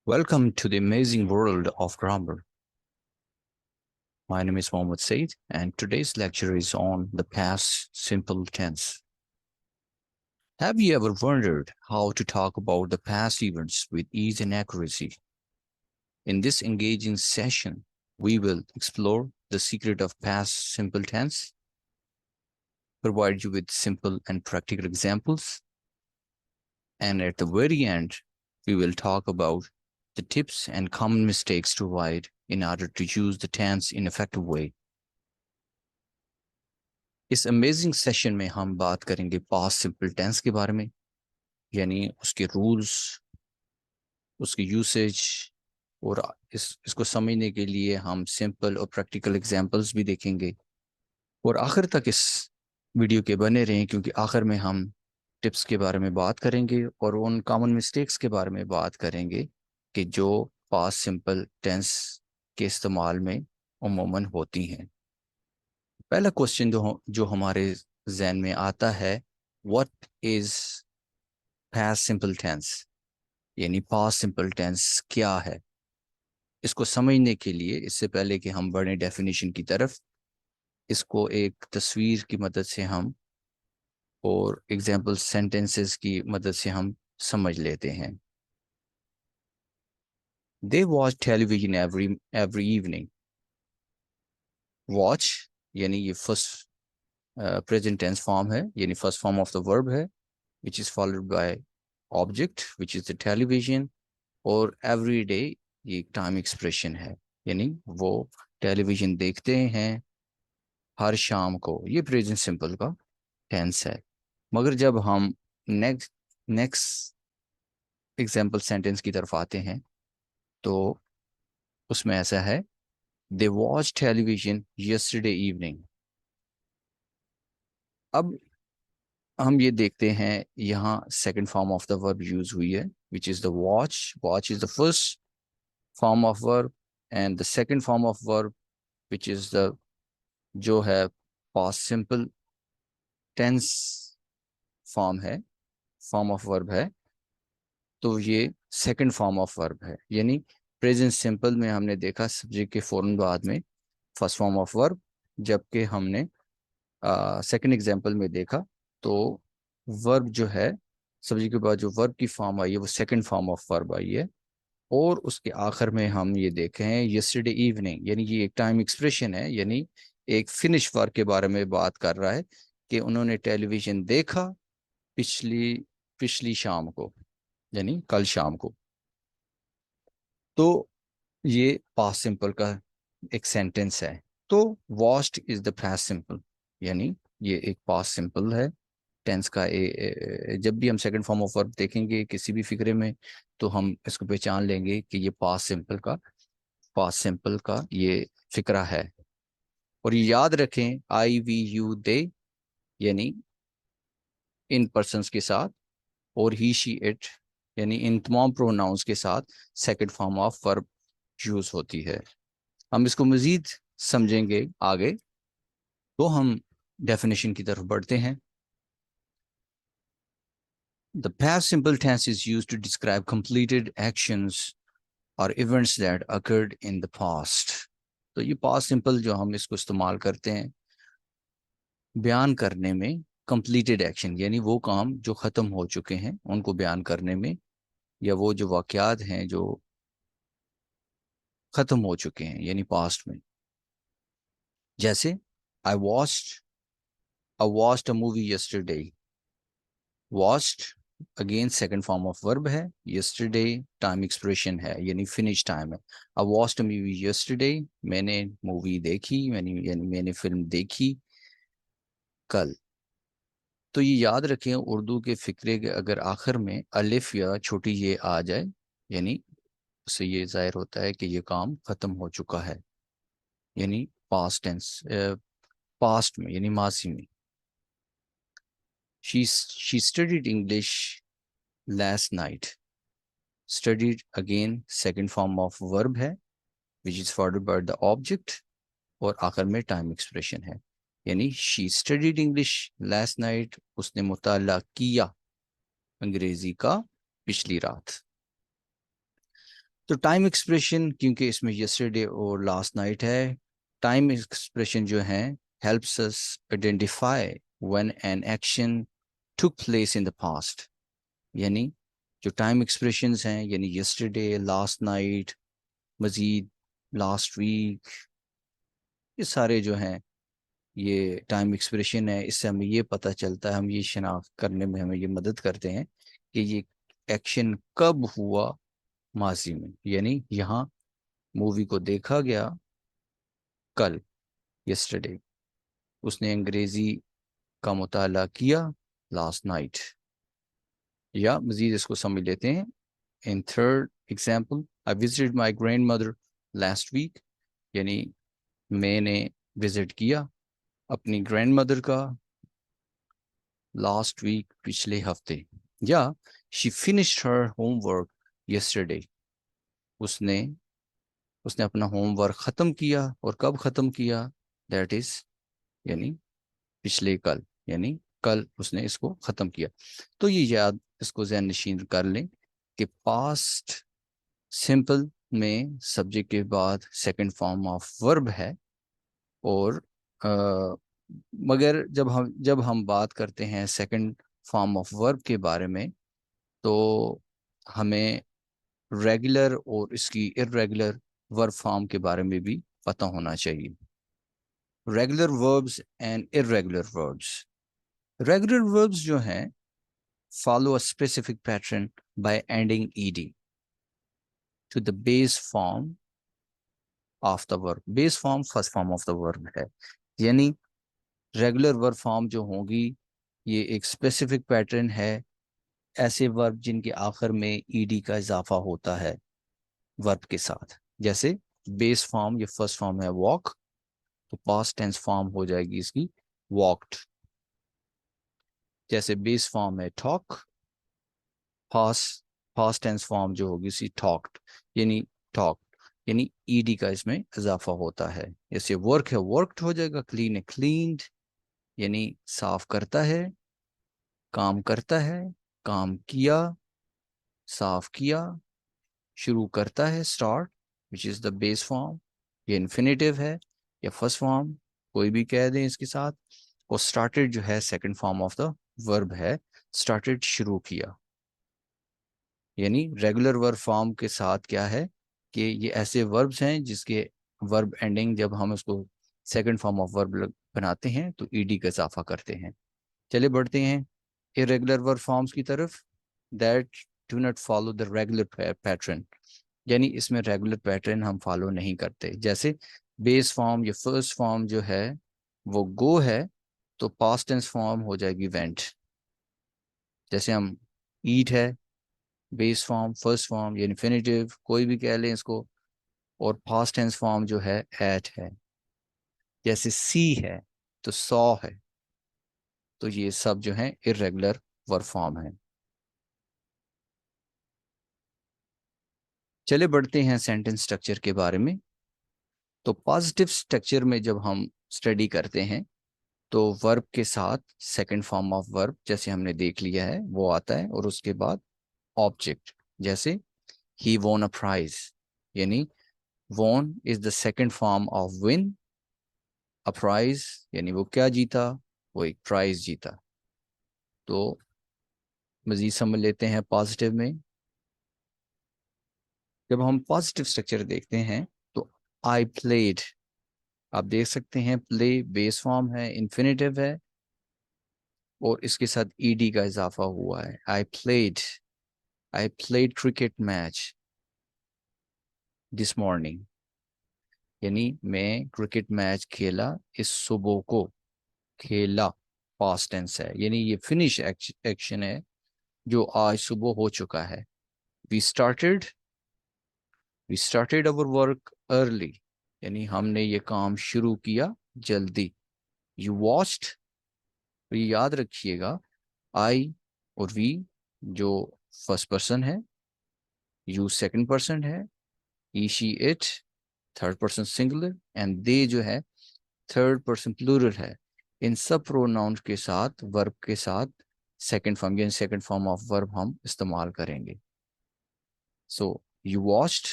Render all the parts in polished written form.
Welcome to the amazing world of grammar. My name is Mohammed Said, and today's lecture is on the past simple tense. Have you ever wondered how to talk about the past events with ease and accuracy? In this engaging session, we will explore the secret of past simple tense, provide you with simple and practical examples, and at the very end, we will talk about the tips and common mistakes to avoid in order to use the tense in effective way. इस amazing session में हम बात करेंगे past simple tense के बारे में, यानी उसके रूल्स, उसकी यूसेज, और इसको समझने के लिए हम सिंपल और प्रैक्टिकल एग्जांपल्स भी देखेंगे। और आखिर तक इस वीडियो के बने रहें, क्योंकि आखिर में हम टिप्स के बारे में बात करेंगे और उन कॉमन मिस्टेक्स के बारे में बात करेंगे कि जो पास्ट सिंपल टेंस के इस्तेमाल में उमूमन होती हैं। पहला क्वेश्चन जो हमारे जहन में आता है, what is past simple tense, यानी पास्ट सिंपल टेंस क्या है। इसको समझने के लिए इससे पहले कि हम बढ़े डेफिनेशन की तरफ, इसको एक तस्वीर की मदद से हम और एग्जाम्पल सेंटेंसेस की मदद से हम समझ लेते हैं। They watch television every evening. Watch यानी ये फर्स्ट प्रेजेंट टेंस फॉर्म है, यानी first form of the verb है, which is followed by object which is the television, और every day ये एक टाइम एक्सप्रेशन है, यानी वो टेलीविजन देखते हैं हर शाम को। ये प्रेजेंट सिंपल का टेंस है। मगर जब हम नेक्स्ट एग्जाम्पल सेंटेंस की तरफ आते हैं तो उसमें ऐसा है, they watch television yesterday evening. अब हम ये देखते हैं यहाँ second form of the verb use हुई है, which is the watch. Watch is the first form of verb, and the second form of verb which is the जो है पास्ट सिंपल टेंस फॉर्म है, फॉर्म ऑफ वर्ब है। तो ये second form of verb है, यानी present simple में हमने देखा सब्जेक्ट के फौरन बाद में फर्स्ट फॉर्म ऑफ वर्ब, जबकि हमने सेकंड एग्जांपल में देखा तो वर्ब जो है सब्जेक्ट के बाद जो वर्ब की फॉर्म आई है वो second form of verb I है। और उसके आखिर में हम ये देखे हैं यस्टरडे इवनिंग, यानी ये एक टाइम एक्सप्रेशन है, यानी एक फिनिश वर्क के बारे में बात कर रहा है कि उन्होंने टेलीविजन देखा पिछली पिछली शाम को, यानी कल शाम को। तो ये पास्ट सिंपल का एक सेंटेंस है। तो watched is the past simple, यानी ये एक पास्ट सिंपल है टेंस का। जब भी हम सेकंड फॉर्म ऑफ वर्ब देखेंगे किसी भी फिक्रे में तो हम इसको पहचान लेंगे कि ये पास्ट सिंपल का ये फिक्रा है। और ये याद रखें, आई वी यू दे, यानी इन पर्सन्स के साथ, और ही शी इट, यानी इन तमाम प्रोनाउंस के साथ second form of verb use होती है। हम इसको मजीद समझेंगे आगे, तो हम डेफिनेशन की तरफ बढ़ते हैं। The past simple tense is used to describe completed actions or events that occurred in the past. तो ये past simple जो हम इसको इस्तेमाल करते हैं बयान करने में completed action, यानी वो काम जो ख़त्म हो चुके हैं उनको बयान करने में, या वो जो वाक़यात हैं जो ख़त्म हो चुके हैं यानी पास्ट में। जैसे I watched a movie yesterday. Watched again second form of verb है, यस्टरडे टाइम एक्सप्रेशन है, यानी फिनिश टाइम है। I watched a movie yesterday, मैंने मूवी देखी, यानी मैंने फिल्म देखी कल। तो ये याद रखें, उर्दू के फिक्रे के अगर आखिर में अलिफ या छोटी ये आ जाए, यानी उससे ये जाहिर होता है कि ये काम खत्म हो चुका है, यानी पास्ट टेंस, पास्ट में यानी माजी में। she studied English last night. Studied again second form of verb है, which is followed by the object, और आखिर में टाइम एक्सप्रेशन है, यानी she studied English last night, उसने मुताला किया अंग्रेजी का पिछली रात। तो टाइम एक्सप्रेशन, क्योंकि इसमें यस्टरडे और लास्ट नाइट है, टाइम एक्सप्रेशन जो है helps us identify when an action took place in the past. यानी जो टाइम एक्सप्रेशंस हैं, यानी यस्टरडे, लास्ट नाइट, मजीद, लास्ट वीक, ये सारे जो हैं ये टाइम एक्सप्रेशन है। इससे हमें ये पता चलता है, हम ये शनाख्त करने में हमें ये मदद करते हैं कि ये एक्शन कब हुआ माजी में। यानी यहाँ मूवी को देखा गया कल, यस्टरडे, उसने अंग्रेजी का मुताला किया लास्ट नाइट। या मजीद इसको समझ लेते हैं। In third example, I visited my grandmother last week. यानी मैंने विजिट किया अपनी ग्रैंड मदर का लास्ट वीक, पिछले हफ्ते। या she finished her homework yesterday. उसने उसने अपना होमवर्क ख़त्म किया, और कब ख़त्म किया, दैट इज़ यानी पिछले कल, यानी कल उसने इसको ख़त्म किया। तो ये याद, इसको ज़हन नशीन कर लें कि पास्ट सिंपल में सब्जेक्ट के बाद सेकंड फॉर्म ऑफ वर्ब है। और मगर जब हम बात करते हैं सेकंड फॉर्म ऑफ वर्ब के बारे में, तो हमें रेगुलर और इसकी इर्रेगुलर वर्ब फॉर्म के बारे में भी पता होना चाहिए। Regular verbs and irregular verbs. Regular verbs जो हैं follow a specific pattern by adding ed to the base form of the verb. Base form first form of the verb है। यानी रेगुलर वर्ब फॉर्म जो होगी, ये एक specific pattern है ऐसे वर्ब जिनके आखिर में ईडी का इजाफा होता है वर्ब के साथ। जैसे बेस फॉर्म, ये फर्स्ट फॉर्म है वॉक, तो पास्ट टेंस फॉर्म हो जाएगी इसकी वॉक्ड। जैसे बेस फॉर्म है talk, past past tense form जो होगी इसी टॉक्ड, यानी टॉक, यानी ईडी का इसमें इजाफा होता है। जैसे वर्क है वर्कड हो जाएगा, क्लीन है क्लीन्ड, यानी साफ करता है, काम करता है, काम किया, साफ किया, शुरू करता है start, which is the base form. ये इन्फिनेटिव है या फर्स्ट फॉर्म, कोई भी कह दें इसके साथ। और स्टार्टेड जो है second form of the verb है, स्टार्टेड शुरू किया। यानी रेगुलर वर्ब फॉर्म के साथ क्या है कि ये ऐसे वर्ब्स हैं जिसके वर्ब एंडिंग जब हम उसको सेकंड फॉर्म ऑफ वर्ब बनाते हैं तो ईडी का इजाफा करते हैं। चले बढ़ते हैं इरेगुलर वर्ब फॉर्म्स की तरफ, that do not follow the regular pattern. यानी इसमें रेगुलर पैटर्न हम फॉलो नहीं करते। जैसे बेस फॉर्म या फर्स्ट फॉर्म जो है वो गो है, तो पास्ट टेंस फॉर्म हो जाएगी वेंट। जैसे हम ईट है, बेस फॉर्म, फर्स्ट फॉर्म या इन्फिनेटिव, कोई भी कह लें इसको, और पास्ट टेंस फॉर्म जो है एट है। जैसे सी है तो सॉ है। तो ये सब जो है इरेगुलर वर्ब फॉर्म है। चले बढ़ते हैं सेंटेंस स्ट्रक्चर के बारे में। तो पॉजिटिव स्ट्रक्चर में जब हम स्टडी करते हैं तो वर्ब के साथ सेकंड फॉर्म ऑफ वर्ब जैसे हमने देख लिया है वो आता है, और उसके बाद ऑब्जेक्ट। जैसे ही वॉन अ प्राइज, यानी won is the second form of win. A prize यानी वो क्या जीता, वो एक प्राइज जीता। तो मजीद समझ लेते हैं पॉजिटिव में। जब हम पॉजिटिव स्ट्रक्चर देखते हैं तो आई प्लेड, आप देख सकते हैं प्ले बेस फॉर्म है, इन्फिनेटिव है, और इसके साथ ईडी का इजाफा हुआ है। I played cricket match this morning, यानी मैं क्रिकेट मैच खेला इस सुबह को। खेला पास्ट टेंस है, यानी ये फिनिश एक्शन है जो आज सुबह हो चुका है। We started we started our work early, यानी हमने ये काम शुरू किया जल्दी। यू वॉच्ड, तो ये याद रखिएगा, आई और वी जो फर्स्ट पर्सन है, यू सेकंड पर्सन है, he she it third person singular, and they जो है थर्ड पर्सन प्लूरल है। इन सब प्रोनाउन के साथ वर्ब के साथ सेकंड फॉर्म यानी सेकंड फॉर्म ऑफ वर्ब हम इस्तेमाल करेंगे। सो यू वॉच्ड,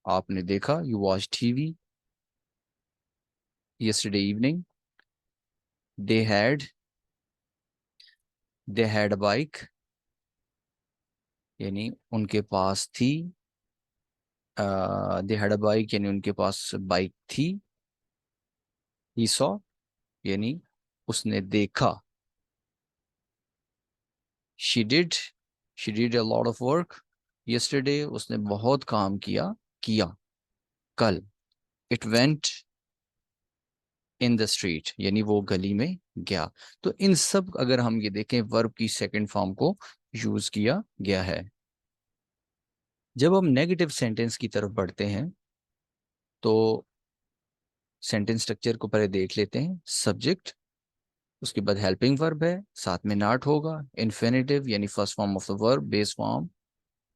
आपने देखा, you watch TV yesterday evening. they had they had a bike, यानी उनके पास थी। they had a bike यानी उनके पास बाइक थी। he saw यानी उसने देखा। she did she did a lot of work yesterday, उसने बहुत काम किया कल। it went in the street यानी वो गली में गया। तो इन सब अगर हम ये देखें, वर्ब की सेकंड फॉर्म को यूज किया गया है। जब हम नेगेटिव सेंटेंस की तरफ बढ़ते हैं तो सेंटेंस स्ट्रक्चर को पहले देख लेते हैं। सब्जेक्ट, उसके बाद हेल्पिंग वर्ब है, साथ में नॉट होगा। इन्फिनिटिव यानी first form of the verb, base form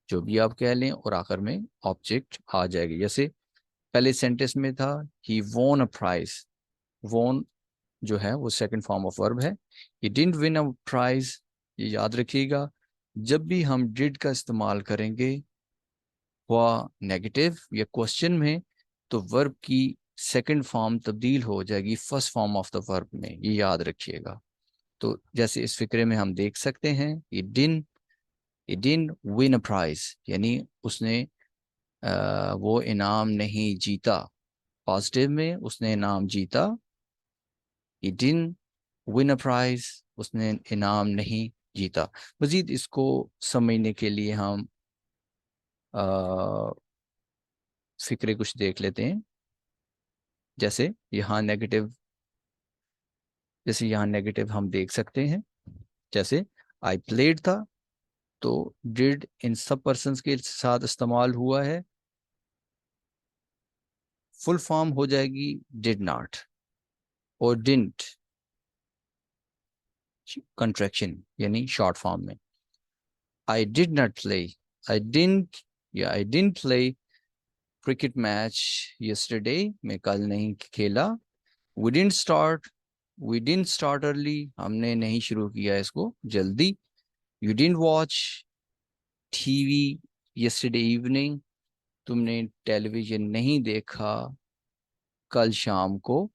जो भी आप कह लें, और आखिर में ऑब्जेक्ट आ जाएगी। जैसे पहले सेंटेंस में था ही वोन अ प्राइज। वोन जो है वो सेकंड फॉर्म ऑफ वर्ब है। He didn't win a prize, ये याद रखिएगा। जब भी हम डिड का इस्तेमाल करेंगे हुआ नेगेटिव या क्वेश्चन में, तो वर्ब की सेकंड फॉर्म तब्दील हो जाएगी first form of the verb में, ये याद रखिएगा। तो जैसे इस फिक्रे में हम देख सकते हैं, he didn't win a prize यानी उसने वो इनाम नहीं जीता। पॉजिटिव में उसने इनाम जीता। he didn't win a prize, उसने इनाम नहीं जीता। मजीद इसको समझने के लिए हम फिक्रे कुछ देख लेते हैं। जैसे यहाँ नेगेटिव जैसे यहाँ नेगेटिव हम देख सकते हैं। जैसे आई प्लेड था, तो डिड इन सब पर्सन्स के साथ इस्तेमाल हुआ है। फुल फॉर्म हो जाएगी डिड नॉट, और डिडंट कंट्रैक्शन यानी शॉर्ट फॉर्म में। I did not play I didn't या I didn't play cricket match yesterday, मैं कल नहीं खेला। वी डिडंट स्टार्ट अर्ली, हमने नहीं शुरू किया इसको जल्दी। You didn't watch TV yesterday evening, तुमने टेलीविजन नहीं देखा कल शाम को।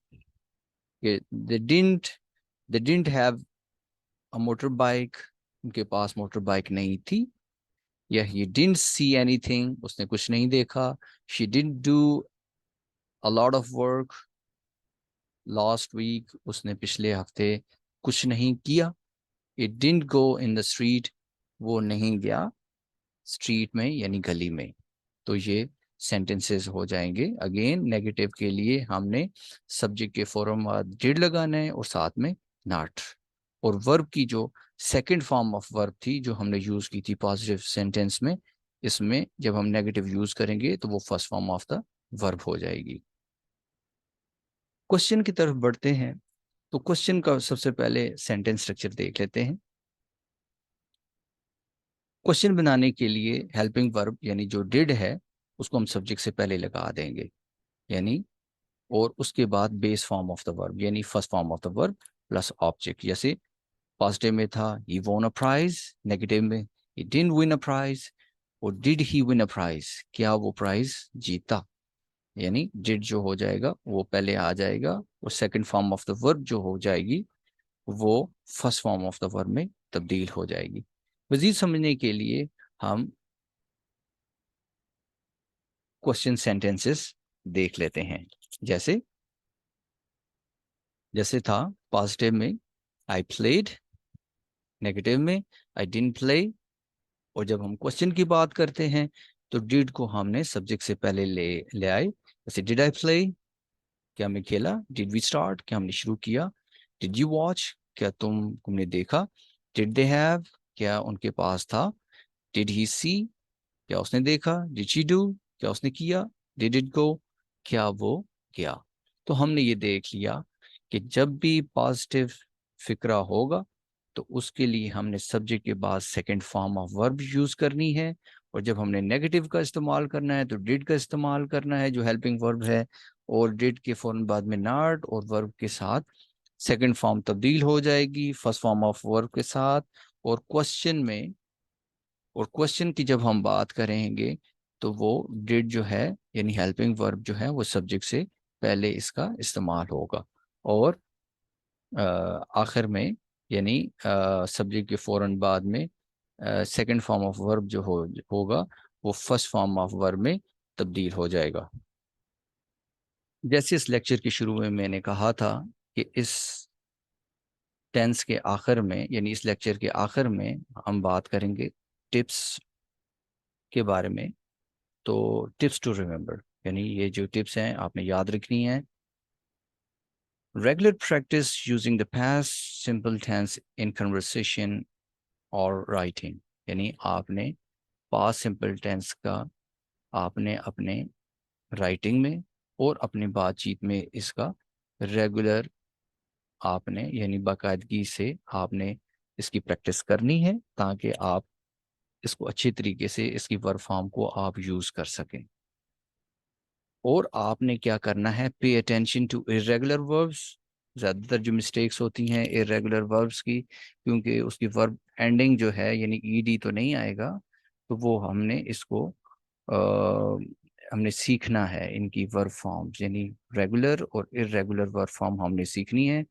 they didn't they didn't have a motorbike, उनके पास मोटर बाइक नहीं थी। या he didn't see anything, उसने कुछ नहीं देखा। she didn't do a lot of work last week, उसने पिछले हफ्ते कुछ नहीं किया। it didn't go in the street, वो नहीं गया स्ट्रीट में यानी गली में। तो ये सेंटेंसेस हो जाएंगे। अगेन नेगेटिव के लिए हमने सब्जेक्ट के फॉर्म डिड लगाना है और साथ में नॉट। और वर्ब की जो सेकंड फॉर्म ऑफ वर्ब थी जो हमने यूज की थी पॉजिटिव सेंटेंस में, इसमें जब हम नेगेटिव यूज करेंगे तो वो first form of the verb हो जाएगी। क्वेश्चन की तरफ बढ़ते हैं तो क्वेश्चन का सबसे पहले सेंटेंस स्ट्रक्चर देख लेते हैं। क्वेश्चन बनाने के लिए हेल्पिंग वर्ब यानी जो डिड है उसको हम सब्जेक्ट से पहले लगा देंगे, यानी और उसके बाद base form of the verb यानी first form of the verb plus object. जैसे पॉजिटिव में था he won a prize, negative में he didn't win a prize. और did he win a prize, क्या वो प्राइज जीता। यानी डिड जो हो जाएगा वो पहले आ जाएगा, और second form of the verb जो हो जाएगी वो first form of the verb में तब्दील हो जाएगी। मजीद समझने के लिए हम क्वेश्चन सेंटेंसेस देख लेते हैं। जैसे जैसे था पॉजिटिव में आई प्लेड, नेगेटिव में आई डिडंट प्ले। और जब हम क्वेश्चन की बात करते हैं तो डिड को हमने सब्जेक्ट से पहले ले ले आए। जैसे डिड आई प्ले, क्या हमने खेला। डिड वी स्टार्ट, क्या हमने शुरू किया। डिड यू वॉच, क्या तुमने देखा। डिड दे हैव, क्या उनके पास था। डिड ही सी, क्या उसने देखा। डिड शी डू, क्या उसने किया। डिड इट गो, क्या वो गया। तो हमने ये देख लिया कि जब भी पॉजिटिव फिक्रा होगा तो उसके लिए हमने सब्जेक्ट के बाद second form of verb use करनी है। और जब हमने नेगेटिव का इस्तेमाल करना है तो डिड का इस्तेमाल करना है जो हेल्पिंग वर्ब है। और डिड के फौरन बाद में नॉट और वर्ब के साथ सेकंड फॉर्म तब्दील हो जाएगी फर्स्ट फॉर्म ऑफ वर्ब के साथ। और क्वेश्चन की जब हम बात करेंगे तो वो डिड जो है यानी हेल्पिंग वर्ब जो है वो सब्जेक्ट से पहले इसका इस्तेमाल होगा, और आखिर में यानी सब्जेक्ट के फ़ौरन बाद में सेकंड फॉर्म ऑफ वर्ब जो होगा वो फर्स्ट फॉर्म ऑफ वर्ब में तब्दील हो जाएगा। जैसे इस लेक्चर के शुरू में मैंने कहा था कि इस टेंस के आखिर में यानी इस लेक्चर के आखिर में हम बात करेंगे टिप्स के बारे में। तो टिप्स टू रिमेंबर, यानी ये जो टिप्स हैं आपने याद रखनी है। Regular practice using the past simple tense in conversation और राइटिंग, यानी आपने पास्ट सिंपल टेंस का आपने अपने राइटिंग में और अपनी बातचीत में इसका रेगुलर आपने यानी बाकायदगी से आपने इसकी प्रैक्टिस करनी है, ताकि आप इसको अच्छी तरीके से इसकी वर्ब फॉर्म को आप यूज़ कर सकें। और आपने क्या करना है, पे अटेंशन टू इरेगुलर वर्ब्स। ज़्यादातर जो मिस्टेक्स होती हैं इरेगुलर वर्ब्स की, क्योंकि उसकी वर्ब एंडिंग जो है यानी ईडी तो नहीं आएगा, तो वो हमने इसको हमने सीखना है इनकी वर्ब फॉर्म्स, यानी रेगुलर और इरेगुलर वर्ब फॉर्म हमने सीखनी है।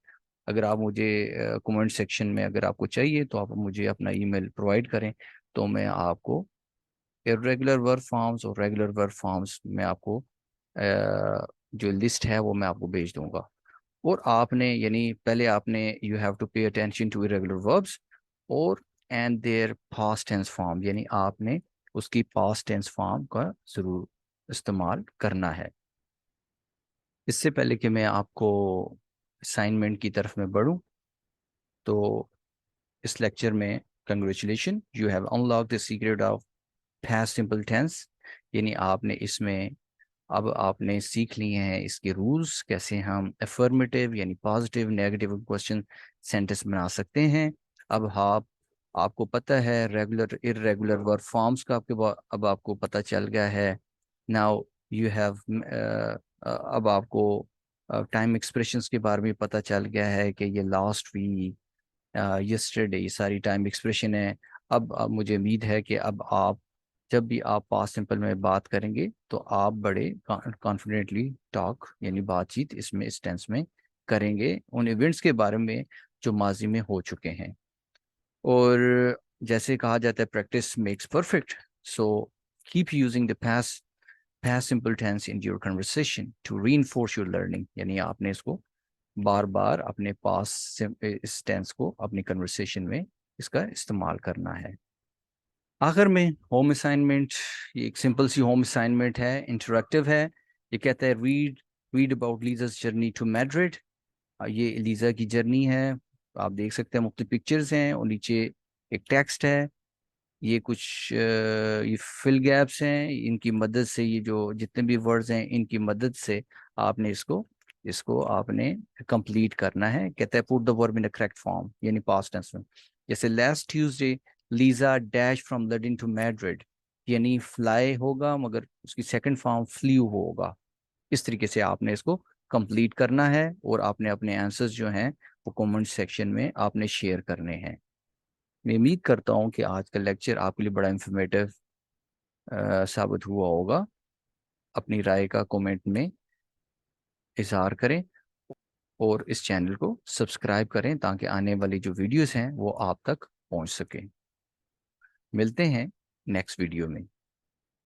अगर आप मुझे कमेंट सेक्शन में अगर आपको चाहिए तो आप मुझे अपना ईमेल प्रोवाइड करें, तो मैं आपको इरेगुलर वर्ब फॉर्म्स और रेगुलर वर्ब फॉर्म्स में आपको जो लिस्ट है वो मैं आपको भेज दूंगा। और आपने यानी पहले आपने you have to pay attention to irregular verbs और and their past tense form, यानी आपने उसकी पास्ट टेंस फॉर्म का ज़रूर इस्तेमाल करना है। इससे पहले कि मैं आपको असाइनमेंट की तरफ में बढ़ूं, तो इस लेक्चर में congratulation, you have unlock the secret of past simple tense, यानी आपने इसमें अब आपने सीख लिए हैं इसके रूल्स, कैसे हम अफर्मेटिव यानी पॉजिटिव नेगेटिव क्वेश्चन सेंटेंस बना सकते हैं। अब आपको पता है रेगुलर इरेगुलर वर्ब फॉर्म्स का अब आपको पता चल गया है। नाउ यू हैव अब आपको टाइम एक्सप्रेशंस के बारे में पता चल गया है कि ये लास्ट वीक, यस्टरडे, ये सारी टाइम एक्सप्रेशन है। अब मुझे उम्मीद है कि अब आप जब भी आप पास्ट सिंपल में बात करेंगे तो आप बड़े कॉन्फिडेंटली टॉक यानी बातचीत इसमें इस टेंस में करेंगे उन इवेंट्स के बारे में जो माजी में हो चुके हैं। और जैसे कहा जाता है practice makes perfect, so keep using the past simple tense in your conversation to reinforce your learning, यानी आपने इसको बार बार अपने पास इस टेंस को अपनी कन्वर्सेशन में इसका इस्तेमाल करना है। आखिर में होम असाइनमेंट, ये एक सिंपल सी होम असाइनमेंट है, इंटरेक्टिव है। ये कहता है read about Lisa's journey to Madrid. ये लीजा की जर्नी है, आप देख सकते हैं मुख्तलिफ पिक्चर्स हैं और नीचे एक टेक्स्ट है। ये कुछ ये फिल गैप्स हैं, इनकी मदद से ये जो जितने भी वर्ड्स हैं इनकी मदद से आपने इसको इसको आपने कंप्लीट करना है। कहता है put the verb in the correct form, यानी पास्ट टेंस में। जैसे last Tuesday Lisa dash from London to Madrid, यानी फ्लाई होगा मगर उसकी सेकंड फॉर्म फ्ल्यू होगा। इस तरीके से आपने इसको कंप्लीट करना है और आपने अपने आंसर्स जो हैं वो कमेंट सेक्शन में आपने शेयर करने हैं। मैं उम्मीद करता हूँ कि आज का लेक्चर आपके लिए बड़ा इंफॉर्मेटिव साबित हुआ होगा। अपनी राय का कमेंट में इजहार करें और इस चैनल को सब्सक्राइब करें ताकि आने वाली जो वीडियोस हैं वो आप तक पहुंच सकें। मिलते हैं नेक्स्ट वीडियो में।